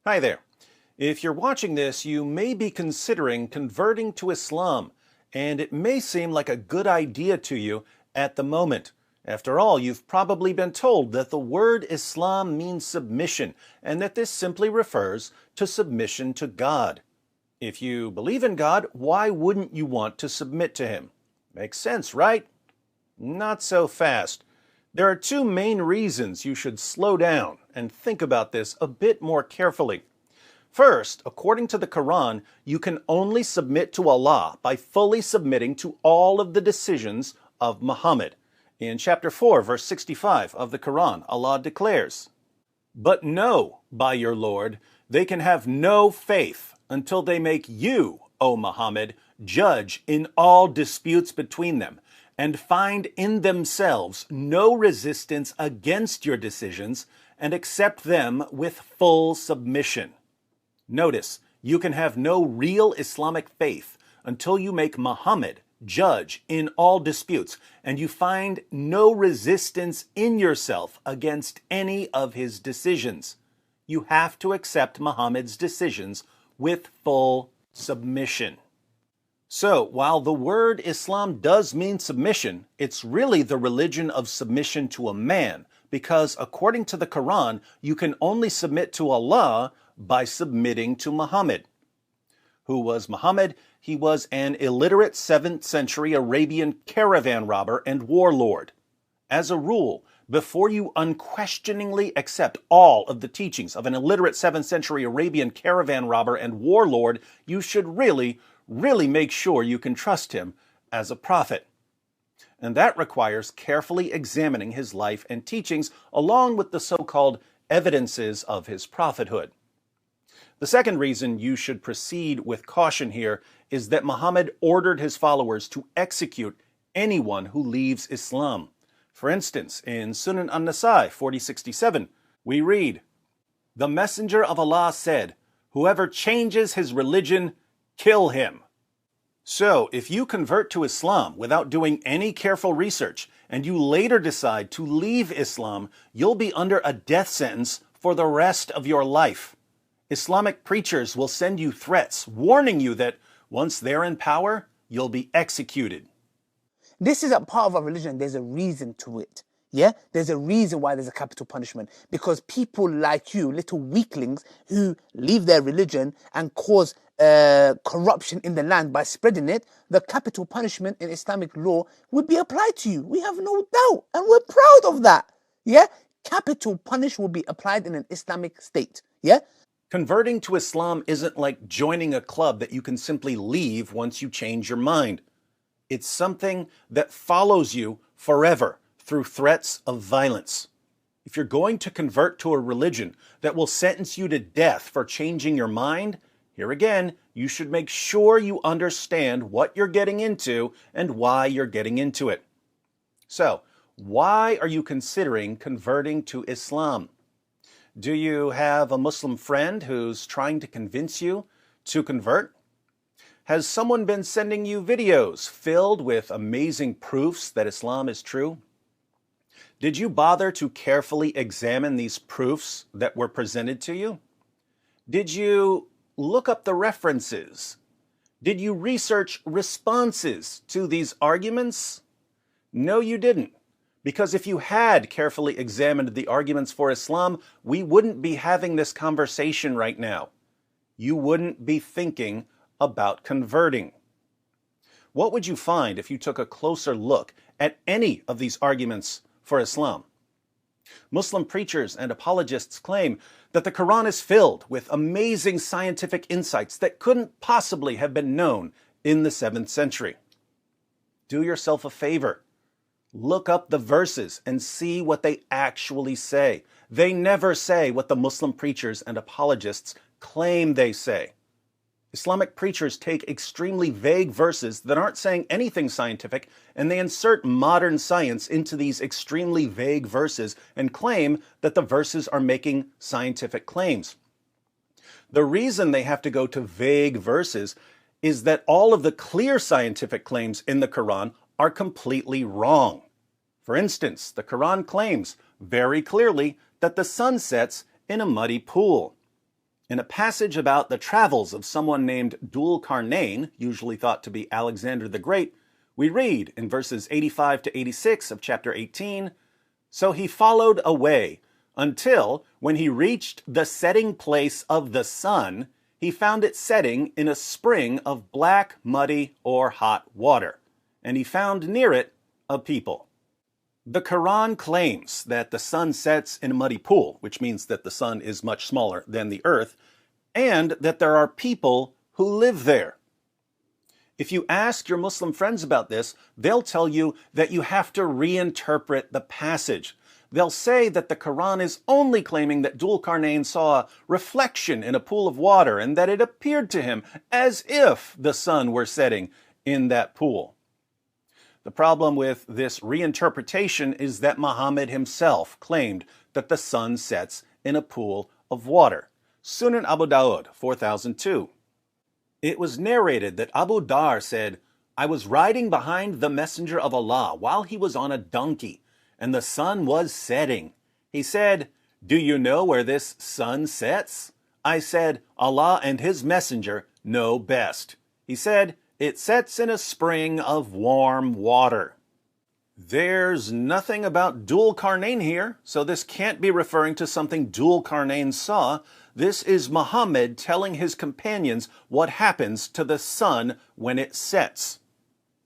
Hi there. If you're watching this, you may be considering converting to Islam, and it may seem like a good idea to you at the moment. After all, you've probably been told that the word Islam means submission, and that this simply refers to submission to God. If you believe in God, why wouldn't you want to submit to Him? Makes sense, right? Not so fast. There are two main reasons you should slow down and think about this a bit more carefully. First, according to the Quran, you can only submit to Allah by fully submitting to all of the decisions of Muhammad. In chapter 4, verse 65 of the Quran, Allah declares, "But know, by your Lord, they can have no faith until they make you, O Muhammad, judge in all disputes between them, and find in themselves no resistance against your decisions, and accept them with full submission." Notice, you can have no real Islamic faith until you make Muhammad judge in all disputes, and you find no resistance in yourself against any of his decisions. You have to accept Muhammad's decisions with full submission. So, while the word Islam does mean submission, it's really the religion of submission to a man, because according to the Quran, you can only submit to Allah by submitting to Muhammad. Who was Muhammad? He was an illiterate 7th century Arabian caravan robber and warlord. As a rule, before you unquestioningly accept all of the teachings of an illiterate 7th century Arabian caravan robber and warlord, you should really make sure you can trust him as a prophet. And that requires carefully examining his life and teachings along with the so-called evidences of his prophethood. The second reason you should proceed with caution here is that Muhammad ordered his followers to execute anyone who leaves Islam. For instance, in Sunan an-Nasai 4067, we read, "The Messenger of Allah said, 'Whoever changes his religion, kill him.'" So, if you convert to Islam without doing any careful research, and you later decide to leave Islam, you'll be under a death sentence for the rest of your life. Islamic preachers will send you threats, warning you that once they're in power, you'll be executed. This is a part of our religion. There's a reason to it. Yeah? There's a reason why there's a capital punishment. Because people like you, little weaklings, who leave their religion and cause corruption in the land by spreading it, the capital punishment in Islamic law would be applied to you. We have no doubt. And we're proud of that. Yeah? Capital punishment will be applied in an Islamic state. Yeah? Converting to Islam isn't like joining a club that you can simply leave once you change your mind. It's something that follows you forever through threats of violence. If you're going to convert to a religion that will sentence you to death for changing your mind, here again, you should make sure you understand what you're getting into and why you're getting into it. So, why are you considering converting to Islam? Do you have a Muslim friend who's trying to convince you to convert? Has someone been sending you videos filled with amazing proofs that Islam is true? Did you bother to carefully examine these proofs that were presented to you? Did you look up the references? Did you research responses to these arguments? No, you didn't. Because if you had carefully examined the arguments for Islam, we wouldn't be having this conversation right now. You wouldn't be thinking about converting. What would you find if you took a closer look at any of these arguments for Islam? Muslim preachers and apologists claim that the Quran is filled with amazing scientific insights that couldn't possibly have been known in the 7th century. Do yourself a favor. Look up the verses and see what they actually say. They never say what the Muslim preachers and apologists claim they say. Islamic preachers take extremely vague verses that aren't saying anything scientific, and they insert modern science into these extremely vague verses and claim that the verses are making scientific claims. The reason they have to go to vague verses is that all of the clear scientific claims in the Quran are completely wrong. For instance, the Quran claims very clearly that the sun sets in a muddy pool. In a passage about the travels of someone named Dhul Qarnayn, usually thought to be Alexander the Great, we read in verses 85 to 86 of chapter 18, "So he followed away until, when he reached the setting place of the sun, he found it setting in a spring of black, muddy, or hot water, and he found near it a people." The Quran claims that the sun sets in a muddy pool, which means that the sun is much smaller than the earth, and that there are people who live there. If you ask your Muslim friends about this, they'll tell you that you have to reinterpret the passage. They'll say that the Quran is only claiming that Dhul Qarnayn saw a reflection in a pool of water and that it appeared to him as if the sun were setting in that pool. The problem with this reinterpretation is that Muhammad himself claimed that the sun sets in a pool of water. Sunan Abu Dawud 4002. It was narrated that Abu Dar said, "I was riding behind the Messenger of Allah while he was on a donkey, and the sun was setting. He said, 'Do you know where this sun sets?' I said, 'Allah and his messenger know best.' He said, 'It sets in a spring of warm water.'" There's nothing about Dhul Qarnayn here, so this can't be referring to something Dhul Qarnayn saw. This is Muhammad telling his companions what happens to the sun when it sets.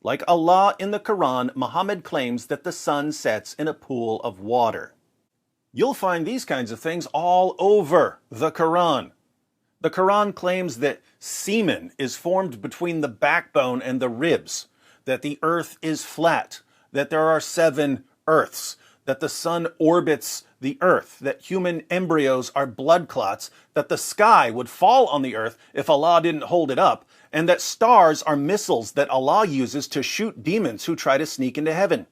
Like Allah in the Quran, Muhammad claims that the sun sets in a pool of water. You'll find these kinds of things all over the Quran. The Quran claims that semen is formed between the backbone and the ribs, that the earth is flat, that there are 7 earths, that the sun orbits the earth, that human embryos are blood clots, that the sky would fall on the earth if Allah didn't hold it up, and that stars are missiles that Allah uses to shoot demons who try to sneak into heaven.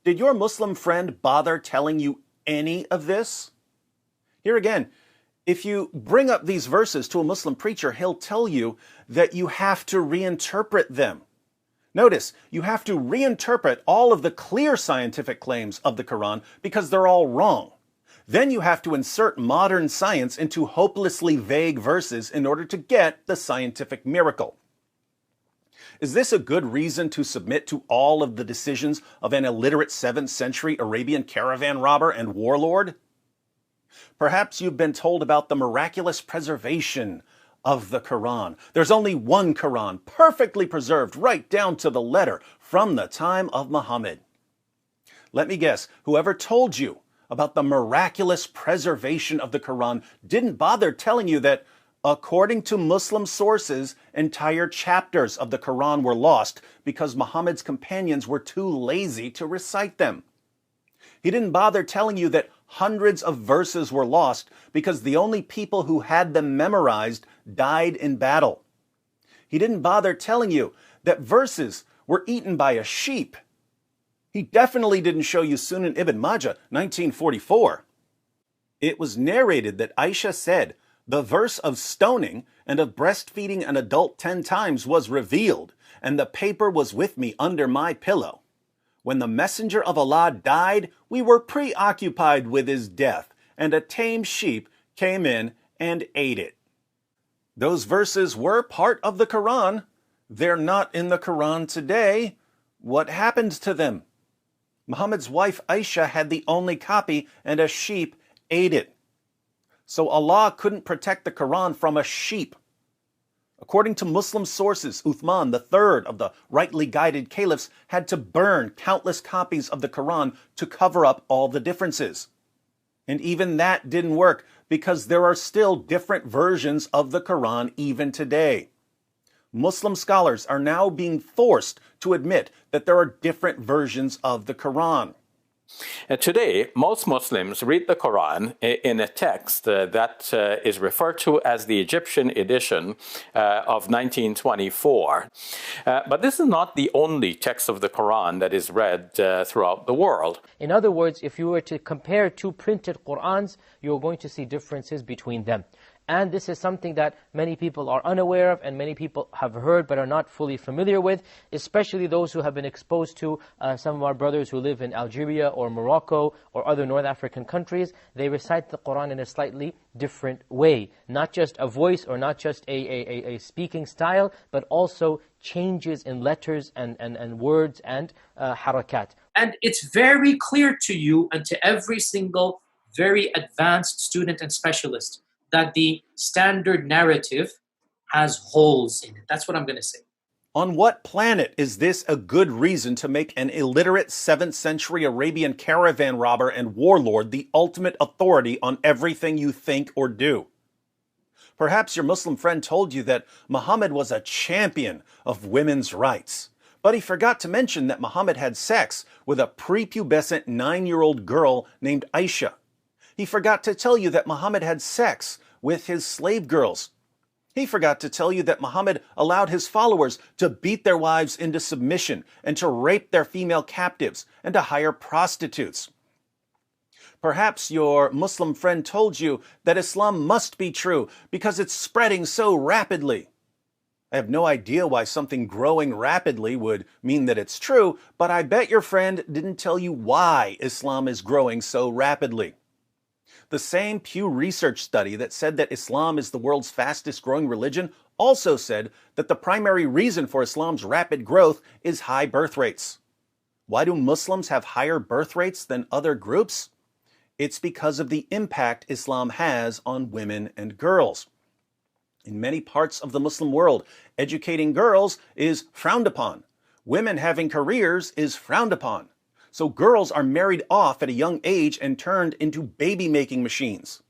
Did your Muslim friend bother telling you any of this? Here again, if you bring up these verses to a Muslim preacher, he'll tell you that you have to reinterpret them. Notice, you have to reinterpret all of the clear scientific claims of the Quran because they're all wrong. Then you have to insert modern science into hopelessly vague verses in order to get the scientific miracle. Is this a good reason to submit to all of the decisions of an illiterate 7th century Arabian caravan robber and warlord? Perhaps you've been told about the miraculous preservation of the Quran. There's only one Quran, perfectly preserved right down to the letter from the time of Muhammad. Let me guess, whoever told you about the miraculous preservation of the Quran didn't bother telling you that, according to Muslim sources, entire chapters of the Quran were lost because Muhammad's companions were too lazy to recite them. He didn't bother telling you that hundreds of verses were lost because the only people who had them memorized died in battle. He didn't bother telling you that verses were eaten by a sheep. He definitely didn't show you Sunan Ibn Majah, 1944. It was narrated that Aisha said, "The verse of stoning and of breastfeeding an adult 10 times was revealed, and the paper was with me under my pillow. When the Messenger of Allah died, we were preoccupied with his death, and a tame sheep came in and ate it." Those verses were part of the Quran. They're not in the Quran today. What happened to them? Muhammad's wife Aisha had the only copy, and a sheep ate it. So Allah couldn't protect the Quran from a sheep. According to Muslim sources, Uthman, the third of the rightly guided caliphs, had to burn countless copies of the Quran to cover up all the differences. And even that didn't work because there are still different versions of the Quran even today. Muslim scholars are now being forced to admit that there are different versions of the Quran. Today, most Muslims read the Quran in a text that is referred to as the Egyptian edition of 1924. But this is not the only text of the Quran that is read throughout the world. In other words, if you were to compare 2 printed Qurans, you're going to see differences between them. And this is something that many people are unaware of and many people have heard but are not fully familiar with, especially those who have been exposed to some of our brothers who live in Algeria or Morocco or other North African countries. They recite the Qur'an in a slightly different way. Not just a voice or not just a speaking style, but also changes in letters and words and harakat. And it's very clear to you and to every single very advanced student and specialist that the standard narrative has holes in it. That's what I'm going to say. On what planet is this a good reason to make an illiterate 7th century Arabian caravan robber and warlord the ultimate authority on everything you think or do? Perhaps your Muslim friend told you that Muhammad was a champion of women's rights. But he forgot to mention that Muhammad had sex with a prepubescent 9-year-old girl named Aisha. He forgot to tell you that Muhammad had sex with his slave girls. He forgot to tell you that Muhammad allowed his followers to beat their wives into submission and to rape their female captives and to hire prostitutes. Perhaps your Muslim friend told you that Islam must be true because it's spreading so rapidly. I have no idea why something growing rapidly would mean that it's true, but I bet your friend didn't tell you why Islam is growing so rapidly. The same Pew Research study that said that Islam is the world's fastest growing religion also said that the primary reason for Islam's rapid growth is high birth rates. Why do Muslims have higher birth rates than other groups? It's because of the impact Islam has on women and girls. In many parts of the Muslim world, educating girls is frowned upon. Women having careers is frowned upon. So girls are married off at a young age and turned into baby-making machines.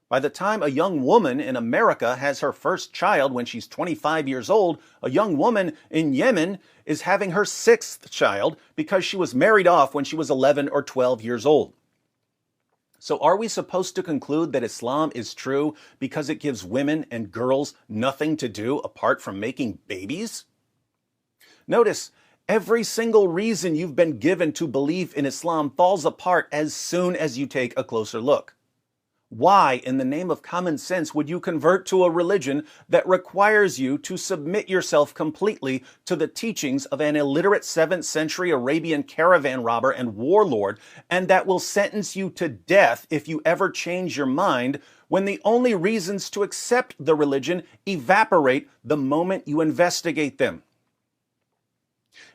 By the time a young woman in America has her first child when she's 25 years old, a young woman in Yemen is having her 6th child because she was married off when she was 11 or 12 years old. So are we supposed to conclude that Islam is true because it gives women and girls nothing to do apart from making babies? Notice, every single reason you've been given to believe in Islam falls apart as soon as you take a closer look. Why, in the name of common sense, would you convert to a religion that requires you to submit yourself completely to the teachings of an illiterate 7th century Arabian caravan robber and warlord, and that will sentence you to death if you ever change your mind, when the only reasons to accept the religion evaporate the moment you investigate them?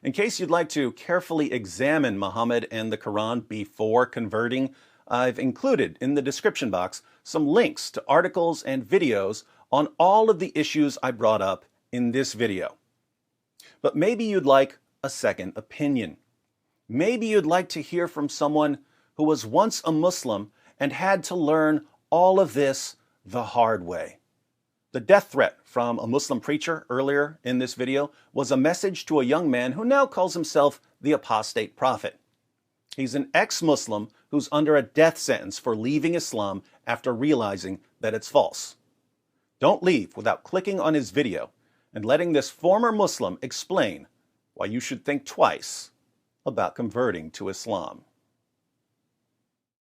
In case you'd like to carefully examine Muhammad and the Quran before converting, I've included in the description box some links to articles and videos on all of the issues I brought up in this video. But maybe you'd like a second opinion. Maybe you'd like to hear from someone who was once a Muslim and had to learn all of this the hard way. The death threat from a Muslim preacher earlier in this video was a message to a young man who now calls himself the apostate prophet. He's an ex-Muslim who's under a death sentence for leaving Islam after realizing that it's false. Don't leave without clicking on his video and letting this former Muslim explain why you should think twice about converting to Islam.